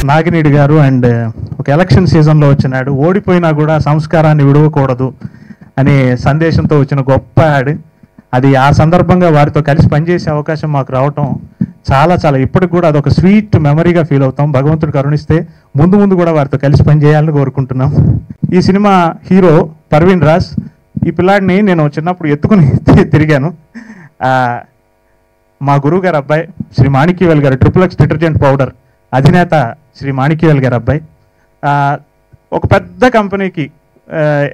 నాగినేడు గారు అండ్ ఒక ఎలక్షన్ సీజన్లో వచ్చినాడు, ఓడిపోయినా కూడా సంస్కారాన్ని విడవకూడదు అనే సందేశంతో వచ్చిన గొప్ప యాడ్ అది. ఆ సందర్భంగా వారితో కలిసి పనిచేసే అవకాశం మాకు రావటం చాలా చాలా ఇప్పటికి కూడా అదొక స్వీట్ మెమరీగా ఫీల్ అవుతాం. భగవంతుడు కరుణిస్తే ముందు ముందు కూడా వారితో కలిసి పనిచేయాలని కోరుకుంటున్నాం. ఈ సినిమా హీరో పర్వీన్ రాజ్. ఈ పిల్లాడిని నేను చిన్నప్పుడు ఎత్తుకుని తిరిగాను. మా గురువు గారు అబ్బాయి శ్రీ మాణిక్యవేల్ గారు, ట్రిపుల్-ఎక్స్ డిటర్జెంట్ పౌడర్ అధినేత శ్రీ మాణిక్యవేల్ గారు అబ్బాయి. ఒక పెద్ద కంపెనీకి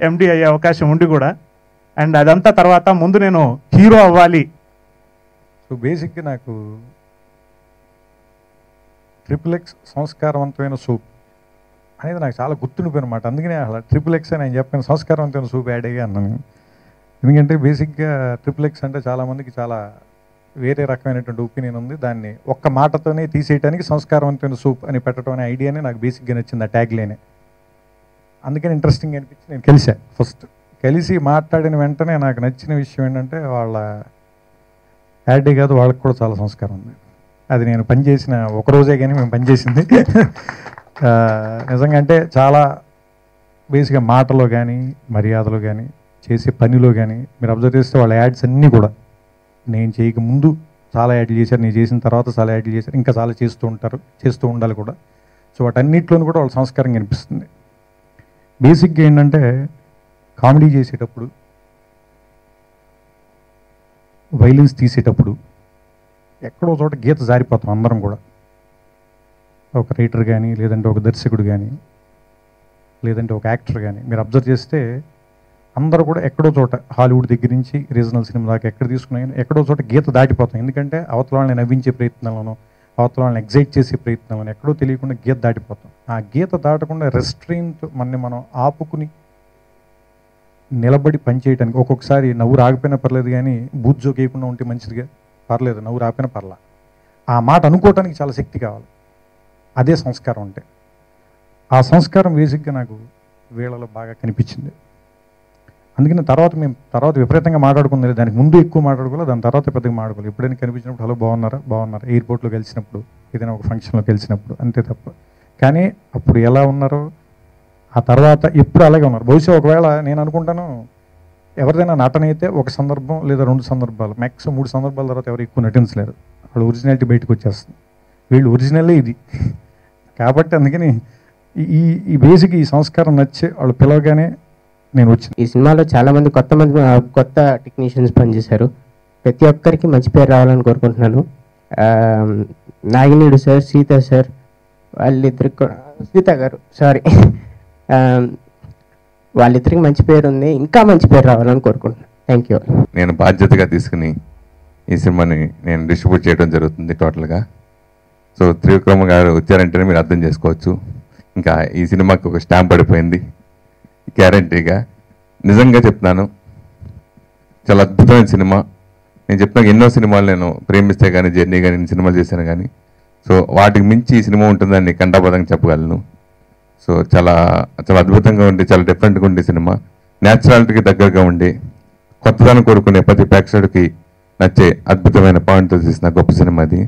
ఎండి అయ్యే అవకాశం ఉండి కూడా, అండ్ అదంతా తర్వాత ముందు నేను హీరో అవ్వాలి. సో బేసిక్గా నాకు ట్రిపుల్-ఎక్స్ సంస్కారవంతమైన సూప్ అనేది నాకు చాలా గుర్తుండిపోయిన మాట. అందుకనే అలా ట్రిపుల్-ఎక్స్ అని నేను చెప్పాను, సంస్కారవంతమైన సూప్ యాడ్ అయ్యా అన్నాను. ఎందుకంటే బేసిక్గా ట్రిపుల్-ఎక్స్ అంటే చాలామందికి చాలా వేరే రకమైనటువంటి ఒపీనియన్ ఉంది. దాన్ని ఒక్క మాటతోనే తీసేయడానికి సంస్కారవంతమైన సూప్ అని పెట్టడం అనే ఐడియానే నాకు బేసిక్గా నచ్చింది, ఆ ట్యాగ్ లైనే. అందుకని ఇంట్రెస్టింగ్ అనిపించి నేను కలిసి మాట్లాడిన వెంటనే నాకు నచ్చిన విషయం ఏంటంటే వాళ్ళ యాడే కాదు, వాళ్ళకి కూడా చాలా సంస్కారం ఉంది. అది నేను పనిచేసిన ఒకరోజే కానీ మేము పనిచేసింది నిజంగా. అంటే చాలా బేసిక్గా మాటలో కానీ మర్యాదలో కానీ చేసే పనిలో కానీ మీరు అబ్జర్వ్ చేస్తే వాళ్ళ యాడ్స్ అన్నీ కూడా నేను చేయక ముందు చాలా యాడ్లు చేశారు, నేను చేసిన తర్వాత చాలా యాడ్లు చేశారు, ఇంకా చాలా చేస్తూ ఉండాలి కూడా. సో వాటన్నిటిలోనూ కూడా వాళ్ళ సంస్కారం కనిపిస్తుంది. బేసిక్గా ఏంటంటే కామెడీ చేసేటప్పుడు, వైలెన్స్ తీసేటప్పుడు ఎక్కడో చోట గీత జారిపోతాం అందరం కూడా. ఒక రైటర్ కానీ, లేదంటే ఒక దర్శకుడు కానీ, లేదంటే ఒక యాక్టర్ కానీ మీరు అబ్జర్వ్ చేస్తే అందరూ కూడా ఎక్కడో చోట హాలీవుడ్ దగ్గర నుంచి రీజనల్ సినిమా దాకా ఎక్కడ తీసుకున్నా ఎక్కడో చోట గీత దాటిపోతాం. ఎందుకంటే అవతల వాళ్ళని నవ్వించే ప్రయత్నంలోనో, అవతల వాళ్ళని ఎగ్జైట్ చేసే ప్రయత్నంలోనో ఎక్కడో తెలియకుండా గీత దాటిపోతాం. ఆ గీత దాటకుండా రెస్ట్రెయింట్ మనం ఆపుకుని నిలబడి పనిచేయడానికి, ఒక్కొక్కసారి నవ్వు రాకపోయినా పర్లేదు కానీ బూత్ జోక్ వేయకుండా ఉంటే మంచిదిగా, పర్లేదు నవ్వు రాకపోయినా పర్లా, ఆ మాట అనుకోవటానికి చాలా శక్తి కావాలి. అదే సంస్కారం అంటే. ఆ సంస్కారం బేసిక్గా నాకు వీళ్ళలో బాగా కనిపించింది. అందుకని తర్వాత విపరీతంగా మాట్లాడుకున్నది, దానికి ముందు ఎక్కువ మాట్లాడుకోవాలి, దాని తర్వాత పెద్దగా మాట్లాడుకోవాలి. ఎప్పుడైనా కనిపించినప్పుడు హలో బాగున్నారా ఎయిర్పోర్ట్లో కలిసినప్పుడు, ఏదైనా ఒక ఫంక్షన్లో కలిసినప్పుడు, అంతే తప్ప. కానీ అప్పుడు ఎలా ఉన్నారో ఆ తర్వాత ఎప్పుడు అలాగే ఉన్నారు. బహుశా ఒకవేళ నేను అనుకుంటాను ఎవరిదైనా నటన అయితే ఒక సందర్భం లేదా 2 సందర్భాలు, మ్యాక్సిమం 3 సందర్భాల తర్వాత ఎవరు ఎక్కువ నటించలేరు. వాళ్ళు ఒరిజినాలిటీ బయటకు వచ్చేస్తుంది. వీళ్ళు ఒరిజినల్లే ఇది కాబట్టి అందుకని ఈ బేసిక్ ఈ సంస్కారం నచ్చే వాళ్ళు పిలవగానే నేను వచ్చింది. ఈ సినిమాలో చాలామంది కొత్త టెక్నీషియన్స్ పనిచేశారు. ప్రతి ఒక్కరికి మంచి పేరు రావాలని కోరుకుంటున్నాను. నాగినేడు సార్, సీత సార్, వాళ్ళిద్దరికి, సీత గారు సారీ, వాళ్ళిద్దరికి మంచి పేరు ఉంది, ఇంకా మంచి పేరు రావాలని కోరుకుంటున్నాను. Thank you. నేను బాధ్యతగా తీసుకుని ఈ సినిమాని నేను డిస్ట్రిబ్యూట్ చేయడం జరుగుతుంది టోటల్గా. సో త్రివిక్రమ గారు వచ్చారంటేనే మీరు అర్థం చేసుకోవచ్చు, ఇంకా ఈ సినిమాకి ఒక స్టాంప్ పడిపోయింది గ్యారంటీగా. నిజంగా చెప్తున్నాను, చాలా అద్భుతమైన సినిమా. నేను చెప్పిన ఎన్నో సినిమాలు నేను ప్రేమిస్తే కానీ, జర్నీ కానీ, నేను సినిమాలు చేశాను కానీ, సో వాటికి మించి ఈ సినిమా ఉంటుందని కంఠాబద్ధంగా చెప్పగలను. సో చాలా చాలా అద్భుతంగా ఉండి, చాలా డిఫరెంట్గా ఉండే సినిమా, న్యాచురాలిటీకి దగ్గరగా ఉండి, కొత్తదాన్ని కోరుకునే ప్రతి ప్రేక్షకుడికి నచ్చే అద్భుతమైన పాయింట్తో తీసిన గొప్ప సినిమా అది.